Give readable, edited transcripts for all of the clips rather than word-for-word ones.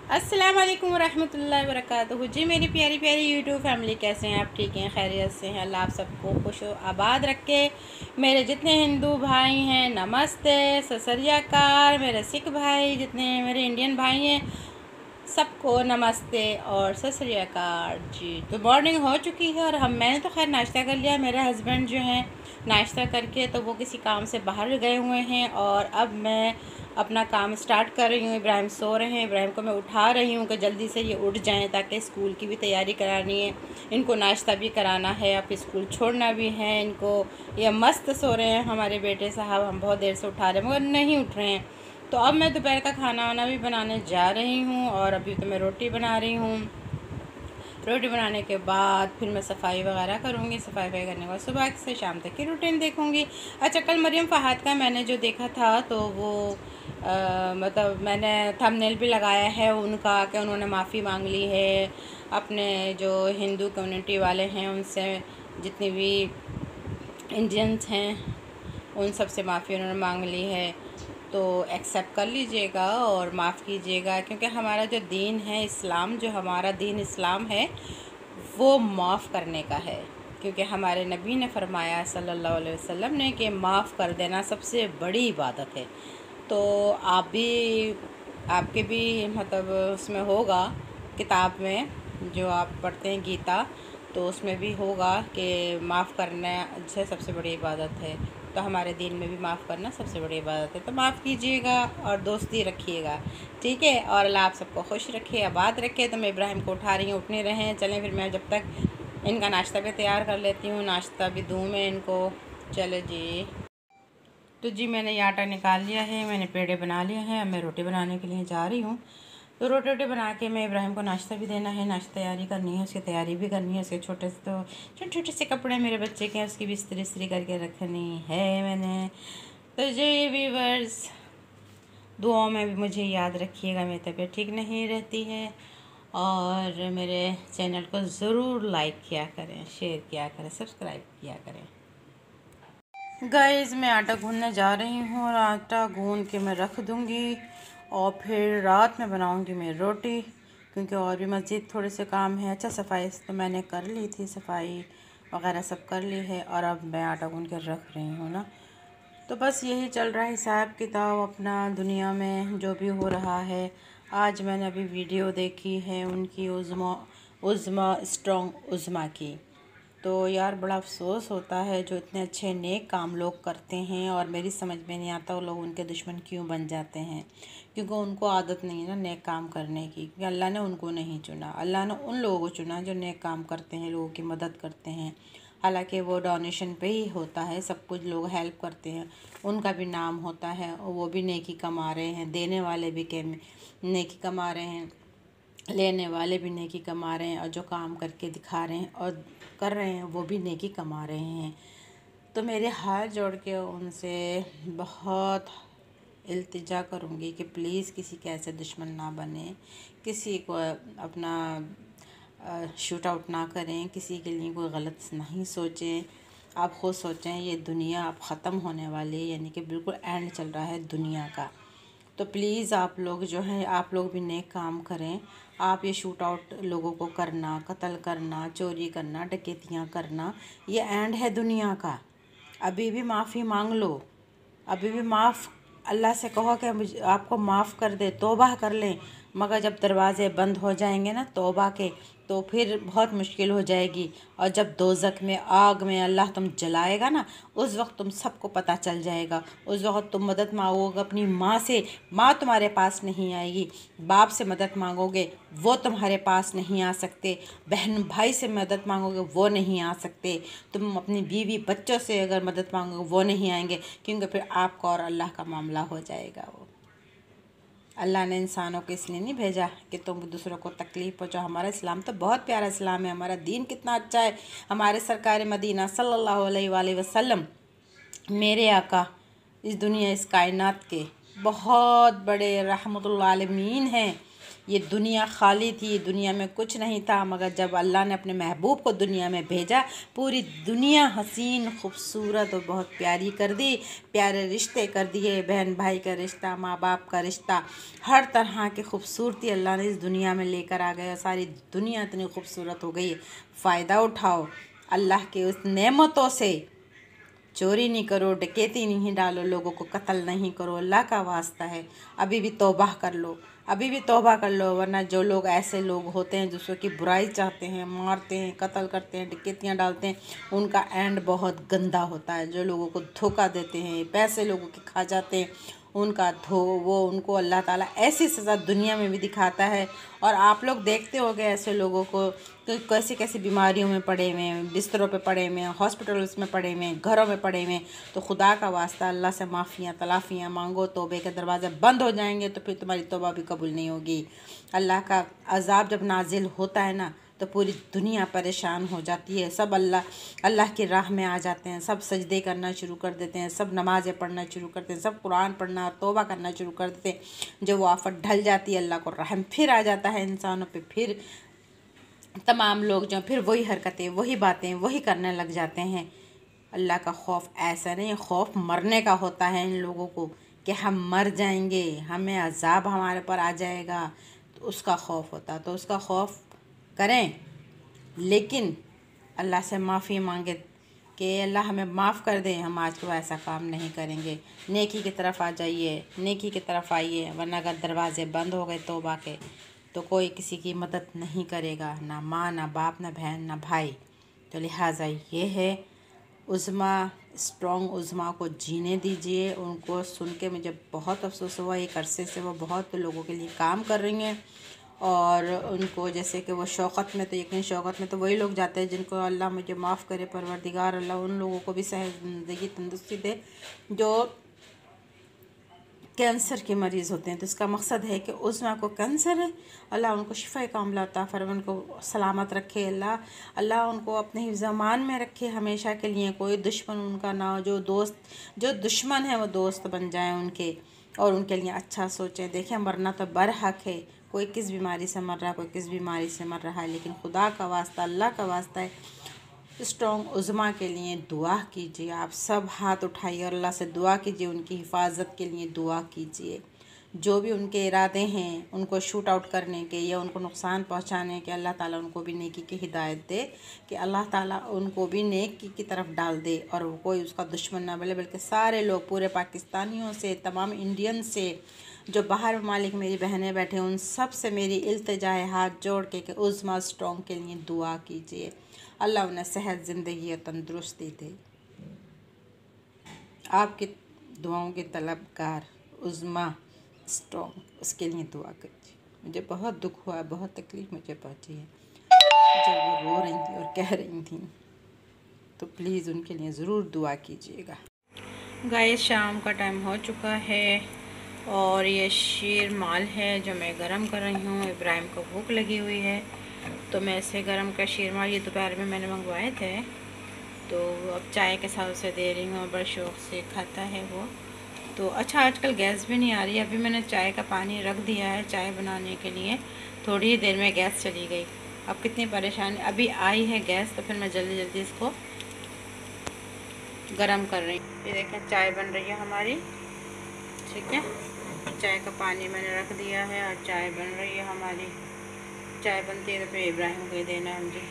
अस्सलाम वालेकुम रहमतुल्लाहि व बरकातुहू। जी मेरी प्यारी प्यारी यूट्यूब फैमिली, कैसे हैं आप? ठीक हैं, खैरियत से हैं? अल्लाह आप सबको खुश आबाद रखे। मेरे जितने हिंदू भाई हैं नमस्ते, सत श्री अकाल। मेरे सिख भाई जितने मेरे इंडियन भाई हैं सबको नमस्ते और सत श्री अकाल। जी तो मॉर्निंग हो चुकी है और मैंने तो खैर नाश्ता कर लिया। मेरे हस्बैंड जो हैं नाश्ता करके तो वो किसी काम से बाहर गए हुए हैं और अब मैं अपना काम स्टार्ट कर रही हूँ। इब्राहिम सो रहे हैं, इब्राहिम को मैं उठा रही हूँ कि जल्दी से ये उठ जाएं ताकि स्कूल की भी तैयारी करानी है, इनको नाश्ता भी कराना है, अब स्कूल छोड़ना भी है इनको। ये मस्त सो रहे हैं हमारे बेटे साहब, हम बहुत देर से उठा रहे हैं मगर नहीं उठ रहे हैं। तो अब मैं दोपहर का खाना वाना भी बनाने जा रही हूँ और अभी तो मैं रोटी बना रही हूँ। रोटी बनाने के बाद फिर मैं सफाई वगैरह करूँगी। सफाई करने के बाद सुबह से शाम तक की रूटीन देखूँगी। अच्छा, कल मरियम फ़हाद का मैंने जो देखा था तो वो मतलब मैंने थंबनेल भी लगाया है उनका कि उन्होंने माफ़ी मांग ली है अपने जो हिंदू कम्युनिटी वाले हैं उनसे, जितनी भी इंडियंस हैं उन सब से माफ़ी उन्होंने मांग ली है। तो एक्सेप्ट कर लीजिएगा और माफ़ कीजिएगा, क्योंकि हमारा जो दीन है इस्लाम, जो हमारा दीन इस्लाम है वो माफ़ करने का है। क्योंकि हमारे नबी ने फरमाया सल्लल्लाहु अलैहि वसल्लम ने कि माफ़ कर देना सबसे बड़ी इबादत है। तो आप भी, आपके भी मतलब उसमें होगा किताब में जो आप पढ़ते हैं गीता, तो उसमें भी होगा कि माफ़ करना से सबसे बड़ी इबादत है। तो हमारे दीन में भी माफ़ करना सबसे बड़ी इबादत है। तो माफ़ कीजिएगा और दोस्ती रखिएगा, ठीक है। और अल्लाह आप सबको खुश रखे, आबाद रखे। तो मैं इब्राहिम को उठा रही हूँ, उठने रहें। चलें फिर मैं जब तक इनका नाश्ता भी तैयार कर लेती हूँ, नाश्ता भी दूँ मैं इनको। चलो जी। तो जी मैंने ये आटा निकाल लिया है, मैंने पेड़े बना लिए हैं। अब मैं रोटी बनाने के लिए जा रही हूँ। तो रोटी रोटी बना के मैं इब्राहिम को नाश्ता भी देना है, नाश्ता तैयारी करनी है, उसकी तैयारी भी करनी है। उसके छोटे से तो छोटे छोटे से कपड़े मेरे बच्चे के हैं, उसकी भी इस्त्री करके रखनी है मैंने। तो जी व्यूवर्स, दुआओं में भी मुझे याद रखिएगा, मेरी तबीयत ठीक नहीं रहती है। और मेरे चैनल को ज़रूर लाइक किया करें, शेयर किया करें, सब्सक्राइब किया करें। गाइस मैं आटा गूँधने जा रही हूँ और आटा गूँध के मैं रख दूँगी और फिर रात में बनाऊँगी मैं रोटी, क्योंकि और भी मज़ीद थोड़े से काम है। अच्छा, सफाई तो मैंने कर ली थी, सफाई वगैरह सब कर ली है और अब मैं आटा गूँध के रख रही हूँ ना। तो बस यही चल रहा है हिसाब किताब अपना दुनिया में जो भी हो रहा है। आज मैंने अभी वीडियो देखी है उनकी उज़्मा स्ट्रॉन्ग उज़्मा की। तो यार बड़ा अफसोस होता है जो इतने अच्छे नेक काम लोग करते हैं और मेरी समझ में नहीं आता वो लोग उनके दुश्मन क्यों बन जाते हैं। क्योंकि उनको आदत नहीं है ना नेक काम करने की, क्योंकि अल्लाह ने उनको नहीं चुना। अल्लाह ने उन लोगों को चुना जो नेक काम करते हैं, लोगों की मदद करते हैं। हालांकि वो डोनेशन पे ही होता है सब कुछ, लोग हेल्प करते हैं उनका भी नाम होता है और वो भी नेकी कमा रहे हैं, देने वाले भी नेकी कमा रहे हैं, लेने वाले भी नेकी कमा रहे हैं और जो काम करके दिखा रहे हैं और कर रहे हैं वो भी नेकी कमा रहे हैं। तो मेरे हाथ जोड़ के उनसे बहुत इल्तिजा करूँगी कि प्लीज़ किसी के ऐसे दुश्मन ना बने, किसी को अपना शूट आउट ना करें, किसी के लिए कोई गलत नहीं सोचें। आप खुद सोचें ये दुनिया अब ख़त्म होने वाली है, यानी कि बिल्कुल एंड चल रहा है दुनिया का। तो प्लीज़ आप लोग जो हैं, आप लोग भी नेक काम करें। आप ये शूट आउट लोगों को करना, कत्ल करना, चोरी करना, डकैतियाँ करना, ये एंड है दुनिया का। अभी भी माफ़ी मांग लो, अभी भी माफ़ अल्लाह से कहो कि मुझे आपको माफ़ कर दे, तौबा कर लें। मगर जब दरवाज़े बंद हो जाएंगे ना तौबा के, तो फिर बहुत मुश्किल हो जाएगी। और जब दोज़ख में, आग में अल्लाह तुम जलाएगा ना, उस वक्त तुम सबको पता चल जाएगा। उस वक्त तुम मदद मांगोगे अपनी माँ से, माँ तुम्हारे पास नहीं आएगी। बाप से मदद मांगोगे वो तुम्हारे पास नहीं आ सकते। बहन भाई से मदद मांगोगे वो नहीं आ सकते। तुम अपनी बीवी बच्चों से अगर मदद मांगोगे वो नहीं आएंगे, क्योंकि फिर आपका और अल्लाह का मामला हो जाएगा। वो अल्लाह ने इंसानों को इसलिए नहीं भेजा कि तुम दूसरों को तकलीफ़ पहुँचाओ। हमारा इस्लाम तो बहुत प्यारा इस्लाम है, हमारा दीन कितना अच्छा है। हमारे सरकार मदीना सल्लल्लाहु अलैहि वसल्लम, मेरे आका, इस दुनिया इस कायनात के बहुत बड़े रहमतुल आलमीन हैं। ये दुनिया खाली थी, दुनिया में कुछ नहीं था, मगर जब अल्लाह ने अपने महबूब को दुनिया में भेजा, पूरी दुनिया हसीन खूबसूरत और बहुत प्यारी कर दी। प्यारे रिश्ते कर दिए, बहन भाई का रिश्ता, माँ बाप का रिश्ता, हर तरह की खूबसूरती अल्लाह ने इस दुनिया में लेकर आ गया। सारी दुनिया इतनी खूबसूरत हो गई है। फ़ायदा उठाओ अल्लाह के उस नेमतों से। चोरी नहीं करो, डकैती नहीं डालो, लोगों को कत्ल नहीं करो, अल्लाह का वास्ता है। अभी भी तौबा कर लो, अभी भी तौबा कर लो, वरना जो लोग ऐसे लोग होते हैं दूसरों की बुराई चाहते हैं, मारते हैं, कत्ल करते हैं, डकैतियाँ डालते हैं, उनका एंड बहुत गंदा होता है। जो लोगों को धोखा देते हैं, पैसे लोगों के खा जाते हैं, उनको अल्लाह ताला ऐसी सज़ा दुनिया में भी दिखाता है। और आप लोग देखते होंगे ऐसे लोगों को कि कैसी कैसी बीमारियों में पड़े हुए हैं, बिस्तरों पे पड़े हुए हैं, हॉस्पिटल्स में पड़े हुए हैं, घरों में पड़े हुए हैं। तो खुदा का वास्ता अल्लाह से माफ़ियाँ तलाफ़ियाँ मांगो, तौबे के दरवाज़े बंद हो जाएंगे तो फिर तुम्हारी तौबा भी कबूल नहीं होगी। अल्लाह का अज़ाब जब नाजिल होता है ना तो पूरी दुनिया परेशान हो जाती है। सब अल्लाह की राह में आ जाते हैं, सब सजदे करना शुरू कर देते हैं, सब नमाज़ें पढ़ना शुरू करते हैं, सब कुरान पढ़ना और तौबा करना शुरू कर देते हैं। जब वो आफत ढल जाती है, अल्लाह को रहम फिर आ जाता है इंसानों पे, फिर तमाम लोग जो फिर वही हरकतें, वही बातें, वही करने लग जाते हैं। अल्लाह का खौफ ऐसा नहीं, खौफ मरने का होता है इन लोगों को कि हम मर जाएंगे, हमें अजाब हमारे पर आ जाएगा, तो उसका खौफ होता है। तो उसका खौफ करें, लेकिन अल्लाह से माफ़ी मांगे कि अल्लाह हमें माफ़ कर दे, हम आज को ऐसा काम नहीं करेंगे। नेकी की तरफ आ जाइए, नेकी की तरफ आइए, वरना अगर दरवाज़े बंद हो गए तौबा के तो कोई किसी की मदद नहीं करेगा, ना माँ, ना बाप, ना बहन, ना भाई। तो लिहाजा ये है, उज़्मा स्ट्रॉन्ग उज़्मा को जीने दीजिए। उनको सुन के मुझे बहुत अफसोस हुआ। एक अरसे से वो बहुत लोगों के लिए काम कर रही हैं, और उनको जैसे कि वो शौक़त में, तो यकीन शौक़त में तो वही लोग जाते हैं जिनको अल्लाह मुझे माफ़ करे परवरदिगार, अल्लाह उन लोगों को भी सेहत ज़िंदगी तंदुरुस्ती दे जो कैंसर के मरीज़ होते हैं। तो इसका मकसद है कि उज़्मा को कैंसर है, अल्लाह उनको शिफ़ा कामिला अता फरमाए, उनको सलामत रखे, अल्लाह उनको अपने हिफ़्ज़-ए-मान में रखे हमेशा के लिए। कोई दुश्मन उनका ना हो, जो दुश्मन है वो दोस्त बन जाए उनके, और उनके लिए अच्छा सोचें। देखें, मरना तो बरहक है, कोई किस बीमारी से मर रहा है, कोई किस बीमारी से मर रहा है, लेकिन खुदा का वास्ता, अल्लाह का वास्ता है, स्ट्रॉन्ग उज़्मा के लिए दुआ कीजिए। आप सब हाथ उठाइए और अल्लाह से दुआ कीजिए, उनकी हिफाजत के लिए दुआ कीजिए। जो भी उनके इरादे हैं उनको शूट आउट करने के या उनको नुकसान पहुंचाने के, अल्लाह ताला उनको भी नेकी की हिदायत दे, कि अल्लाह ताला उनको भी नेकी की तरफ डाल दे, और वो कोई उसका दुश्मन ना बने, बल्कि सारे लोग, पूरे पाकिस्तानियों से, तमाम इंडियन से, जो बाहर ममालिक मेरी बहनें बैठे हैं, उन सब से मेरी इल्तिजा है हाथ जोड़ के कि उज़्मा स्ट्रॉन्ग के लिए दुआ कीजिए। अल्लाह उन्हें सेहत, ज़िंदगी और तंदुरुस्ती दे। आपकी दुआओं के तलबगार उज़्मा स्ट्रॉन्ग, उसके लिए दुआ कीजिए। मुझे बहुत दुख हुआ, बहुत तकलीफ़ मुझे पहुंची है जब वो रो रही थी और कह रही थी, तो प्लीज़ उनके लिए ज़रूर दुआ कीजिएगा। गाइस, शाम का टाइम हो चुका है और ये शीर माल है जो मैं गरम कर रही हूँ। इब्राहिम को भूख लगी हुई है तो मैं इसे गरम का शीर माल, ये दोपहर में मैंने मंगवाए थे, तो अब चाय के साथ उसे दे रही हूँ और बड़े शौक़ से खाता है वो। तो अच्छा, आजकल गैस भी नहीं आ रही है। अभी मैंने चाय का पानी रख दिया है चाय बनाने के लिए, थोड़ी ही देर में गैस चली गई। अब कितनी परेशानी, अभी आई है गैस तो फिर मैं जल्दी जल्दी इसको गरम कर रही हूँ। ये देखें, चाय बन रही है हमारी, ठीक है। चाय का पानी मैंने रख दिया है और चाय बन रही है हमारी। चाय बनती है तो फिर इब्राहिम को ही देना है मुझे।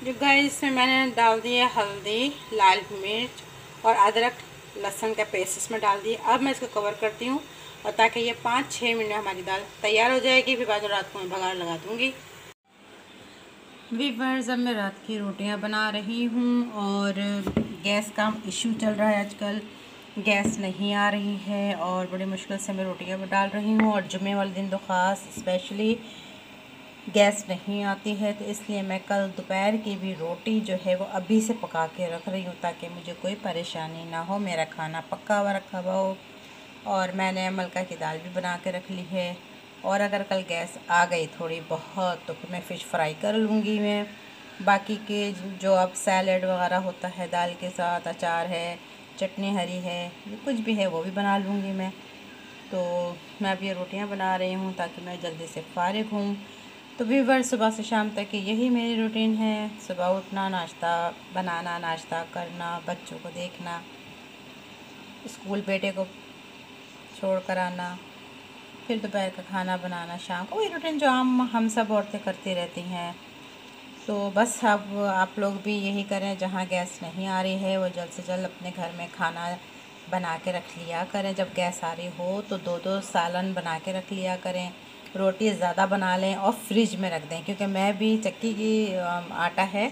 जो गाइस, इसमें मैंने डाल दिया हल्दी, लाल मिर्च और अदरक लहसुन का पेस्ट इसमें डाल दिया। अब मैं इसको कवर करती हूँ और ताकि ये 5-6 मिनट में हमारी दाल तैयार हो जाएगी। फिर बाद रात को मैं बघार लगा दूँगी। वीवर्स, अब मैं रात की रोटियाँ बना रही हूँ और गैस का इशू चल रहा है आजकल, गैस नहीं आ रही है और बड़ी मुश्किल से मैं रोटियाँ डाल रही हूँ। और जुमे वाले दिन तो ख़ास स्पेशली गैस नहीं आती है, तो इसलिए मैं कल दोपहर की भी रोटी जो है वो अभी से पका के रख रही हूँ ताकि मुझे कोई परेशानी ना हो, मेरा खाना पका हुआ रखा हुआ हो। और मैंने मलका की दाल भी बना के रख ली है, और अगर कल गैस आ गई थोड़ी बहुत तो फिर मैं फ़िश फ्राई कर लूँगी। मैं बाकी के जो अब सैलड वगैरह होता है दाल के साथ, अचार है, चटनी हरी है, कुछ भी है वो भी बना लूँगी मैं। तो मैं अब ये रोटियां बना रही हूँ ताकि मैं जल्दी से फ़ारिग हूँ। तो व्यूअर्स, सुबह से शाम तक की यही मेरी रूटीन है। सुबह उठना, नाश्ता बनाना, नाश्ता करना, बच्चों को देखना, स्कूल बेटे को छोड़ कर आना, फिर दोपहर का खाना बनाना, शाम को वही रूटीन जो हम सब औरतें करती रहती हैं। तो बस अब आप लोग भी यही करें, जहाँ गैस नहीं आ रही है वो जल्द से जल्द अपने घर में खाना बना के रख लिया करें। जब गैस आ रही हो तो 2-2 सालन बना के रख लिया करें, रोटी ज़्यादा बना लें और फ्रिज में रख दें। क्योंकि मैं भी चक्की की आटा है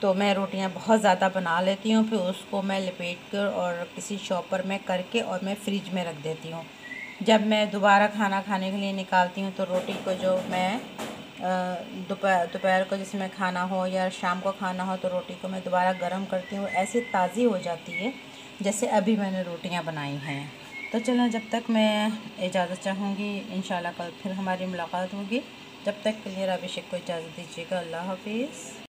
तो मैं रोटियां बहुत ज़्यादा बना लेती हूँ, फिर उसको मैं लपेट कर और किसी शॉपर में करके और मैं फ्रिज में रख देती हूँ। जब मैं दोबारा खाना खाने के लिए निकालती हूँ तो रोटी को जो मैं दोपहर को जिसमें खाना हो या शाम को खाना हो तो रोटी को मैं दोबारा गर्म करती हूँ, ऐसी ताज़ी हो जाती है जैसे अभी मैंने रोटियां बनाई हैं। तो चलो, जब तक मैं इजाज़त चाहूँगी, इंशाल्लाह कल फिर हमारी मुलाकात होगी। जब तक के लिए रबिश को इजाज़त दीजिएगा। अल्लाह हाफिज़।